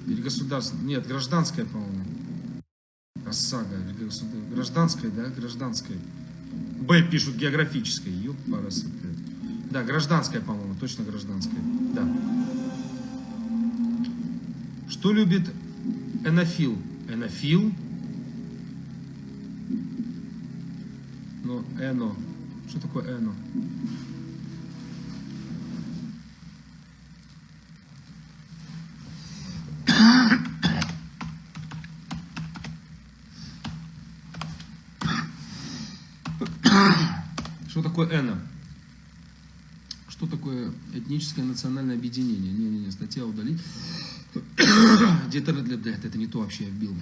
Или государственная? Нет, гражданская, по-моему. ОСАГО. Гражданская, да? Гражданская. Б пишут географической. Ёпарасы. Да, гражданская, по-моему. Точно гражданская. Да. Что любит Энофил? Энофил? Ну, Эно. Что такое Эно? Что такое Эно? Что такое этническое национальное объединение? Не-не-не, статья удалить. Где-то, блядь, это не то вообще, я вбил.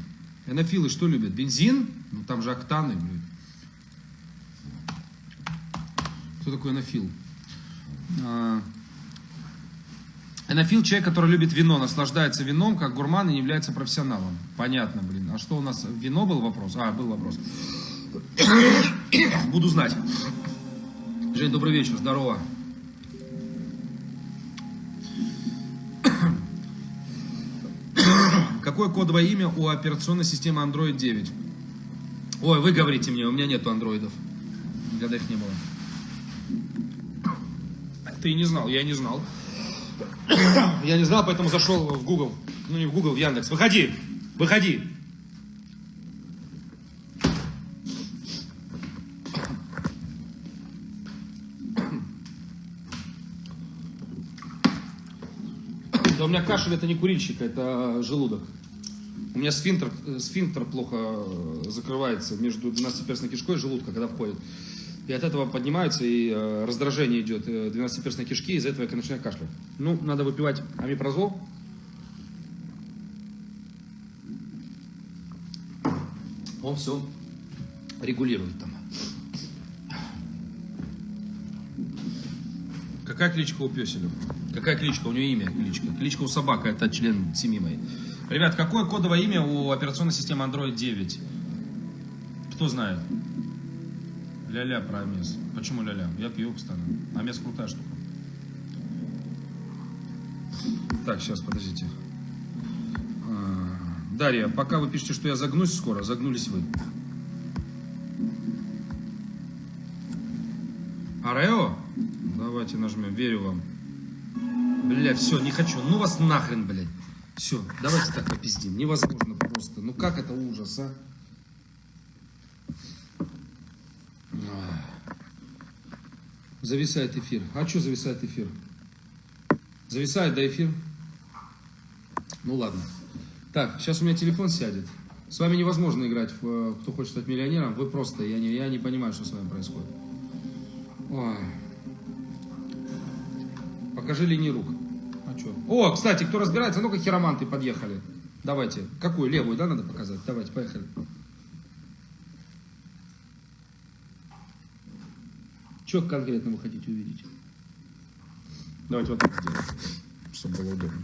Энофилы что любят? Бензин? Ну там же октаны, блядь. Кто такой энофил? Энофил — человек, который любит вино, наслаждается вином, как гурман, и не является профессионалом. Понятно, блин. А что у нас? Вино был вопрос? А, был вопрос. Буду знать. Жень, добрый вечер, здорово. Какое кодовое имя у операционной системы Android 9? Ой, вы говорите мне, у меня нету андроидов. Никогда их не было. Ты не знал, я не знал. Я не знал, поэтому зашел в Google. Ну не в Google, в Яндекс. Выходи, выходи. Да у меня кашель — это не курильщик, это желудок. У меня сфинктер плохо закрывается между 12-перстной кишкой и желудка, когда входит. И от этого поднимаются, и раздражение идет 12-перстной кишки, из-за этого я начинаю кашлять. Ну, надо выпивать омепразол. Он все регулирует там. Какая кличка у пёселя? Какая кличка? У нее имя кличка. Кличка у собака, это член семьи моей. Ребят, какое кодовое имя у операционной системы Android 9? Кто знает? Ля-ля про Амес. Почему ля-ля? Я пью постоянно. Амес крутая штука. Так, сейчас, подождите. Дарья, пока вы пишете, что я загнусь скоро, загнулись вы. Арео? Давайте нажмем, верю вам. Бля, все, не хочу. Ну вас нахрен, блядь. Все, давайте так попиздим. Невозможно просто. Ну как это ужас, а? Зависает эфир. А что зависает эфир? Зависает, да, эфир? Ну ладно. Так, сейчас у меня телефон сядет. С вами невозможно играть в «Кто хочет стать миллионером». Вы просто, я не понимаю, что с вами происходит. Ой. Покажи линии рук. А что? О, кстати, кто разбирается, ну-ка хироманты подъехали. Давайте. Какую? Левую, да, надо показать? Давайте, поехали. Что конкретно вы хотите увидеть? Давайте вот так сделаем, чтобы было удобно.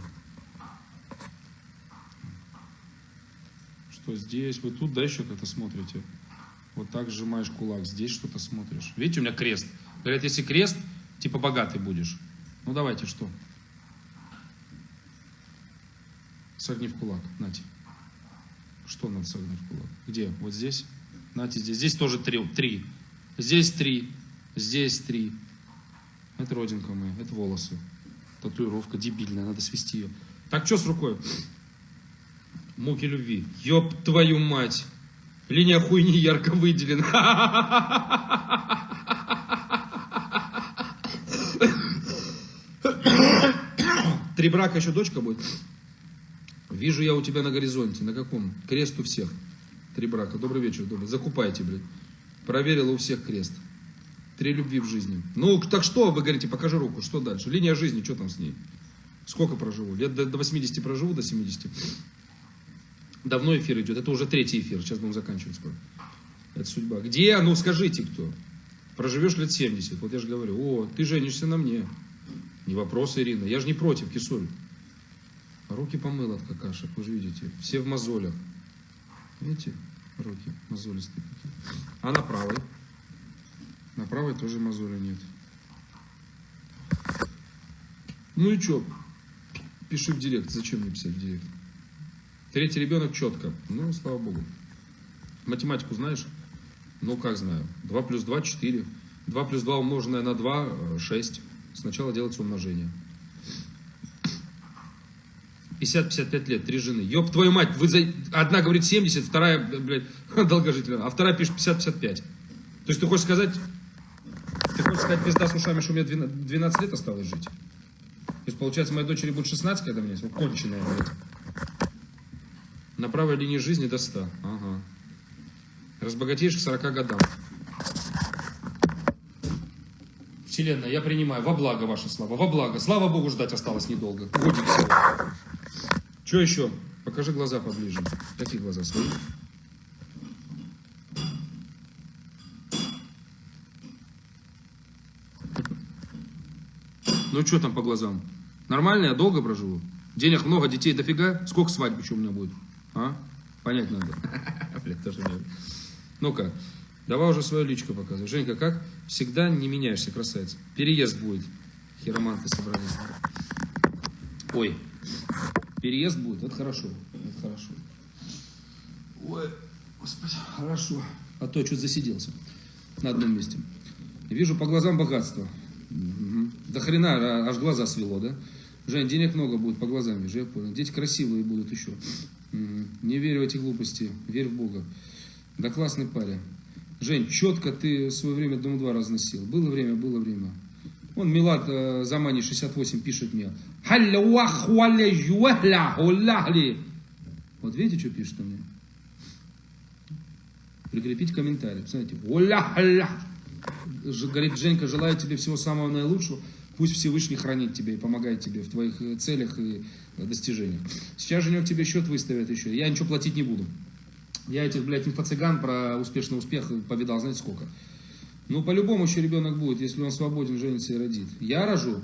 Что здесь? Вы тут, да, еще как-то смотрите? Вот так сжимаешь кулак, здесь что-то смотришь. Видите, у меня крест. Говорят, если крест, типа богатый будешь. Ну давайте, что? Согни в кулак, нате. Что надо согнуть в кулак? Где? Вот здесь? Нате, здесь. Здесь тоже 3. Здесь 3. Здесь 3. Это родинка моя, это волосы. Татуировка дебильная, надо свести ее. Так, что с рукой? Муки любви. Ёб твою мать. Линия хуйни ярко выделена. Три брака еще дочка будет? Вижу я у тебя на горизонте. На каком? Крест у всех. 3 брака. Добрый вечер, добрый. Закупайте, блядь. Проверила у всех крест. 3 любви в жизни. Ну, так что, вы говорите, покажи руку, что дальше? Линия жизни, что там с ней? Сколько проживу? Лет до 80 проживу, до 70. Давно эфир идет, это уже 3-й эфир, сейчас будем заканчивать скоро. Это судьба. Где? Ну, скажите, кто? Проживешь лет 70, вот я же говорю, о, ты женишься на мне. Не вопрос, Ирина, я же не против, кисуль. Руки помыл от какашек, вы же видите, все в мозолях. Видите, руки мозолистые какие. А на правой? На правой тоже мозоли нет. Ну и что? Пиши в директ. Зачем мне писать в директ? Третий ребенок четко. Ну, слава богу. Математику знаешь? Ну, как знаю. 2 плюс 2 – 4. 2 плюс 2 умноженное на 2 – 6. Сначала делается умножение. 50-55 лет, 3 жены. Ёб твою мать, одна говорит 70, вторая, блядь, долгожительная, а вторая пишет 50-55. То есть ты хочешь сказать, пизда с ушами, что у меня 12 лет осталось жить? То есть, получается, моей дочери будет 16, когда мне конченая, блядь. На правой линии жизни до 100. Ага. Разбогатеешь к 40 годам. Вселенная, я принимаю во благо ваши слова. Во благо. Слава Богу, ждать осталось недолго. Годик всего. Что еще? Покажи глаза поближе. Какие глаза? Свои? Ну что там по глазам? Нормально, я долго проживу? Денег много, детей дофига? Сколько свадьбы что у меня будет? А? Понять надо. Блядь, тоже надо. Ну-ка, давай уже свою личку показывай. Женька, как? Всегда не меняешься, красавица. Переезд будет. Хироманты собрались. Ой. Переезд будет? Это хорошо. Это хорошо. Ой, господи, хорошо. А то что-то засиделся на одном месте. Вижу по глазам богатство. Угу. До хрена, аж глаза свело, да? Жень, денег много будет по глазам, вижу, я понял. Дети красивые будут еще. Угу. Не верь в эти глупости, верь в Бога. Да классный парень. Жень, четко ты в свое время Дом 2 разносил. Было время, было время. Вон Милад Замани 68 пишет мне. Вот видите, что пишет он мне? Прикрепить комментарий. Посмотрите. Говорит, Женька, желаю тебе всего самого наилучшего. Пусть Всевышний хранит тебя и помогает тебе в твоих целях и достижениях. Сейчас Женек тебе счет выставит еще. Я ничего платить не буду. Я этих, блядь, инфо-цыган про успешный успех повидал, знаете сколько. Ну, по-любому еще ребенок будет, если он свободен, женится и родит. Я рожу.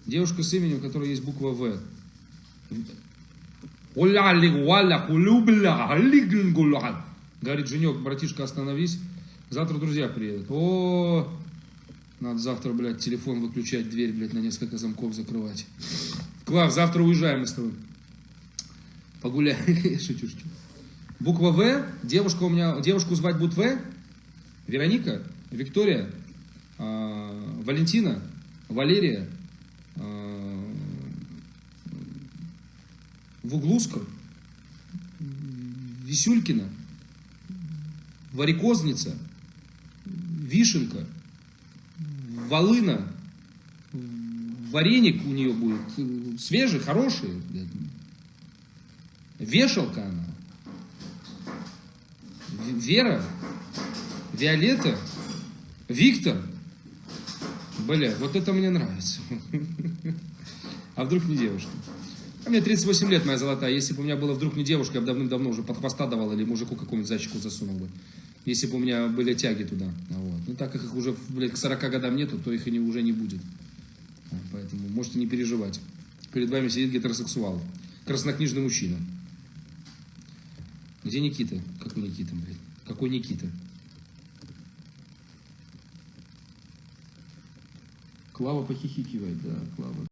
Девушка с именем, у которой есть буква В. Говорит, Женек, братишка, остановись. Завтра друзья приедут. О, надо завтра, блядь, телефон выключать, дверь, блядь, на несколько замков закрывать. Клав, завтра уезжаем мы с тобой. Погуляем. Шучу. Буква В, девушка у меня, девушку звать будет В, Вероника, Виктория, Валентина, Валерия, Вуглуска, Висюлькина, Варикозница, Вишенка, Волына, вареник у нее будет свежий, хороший, вешалка она. Вера, Виолетта, Виктор. Бля, вот это мне нравится. А вдруг не девушка? А мне 38 лет, моя золотая. Если бы у меня была вдруг не девушка, я бы давным-давно уже под хвоста давал или мужику какому-нибудь зайчику засунул бы. Если бы у меня были тяги туда. Вот. Ну так как их уже, блядь, к 40 годам нету, то их и уже не будет. Поэтому можете не переживать. Перед вами сидит гетеросексуал. Краснокнижный мужчина. Где Никита? Какой Никита, блядь? Какой Никита? Клава похихикивает, да, Клава.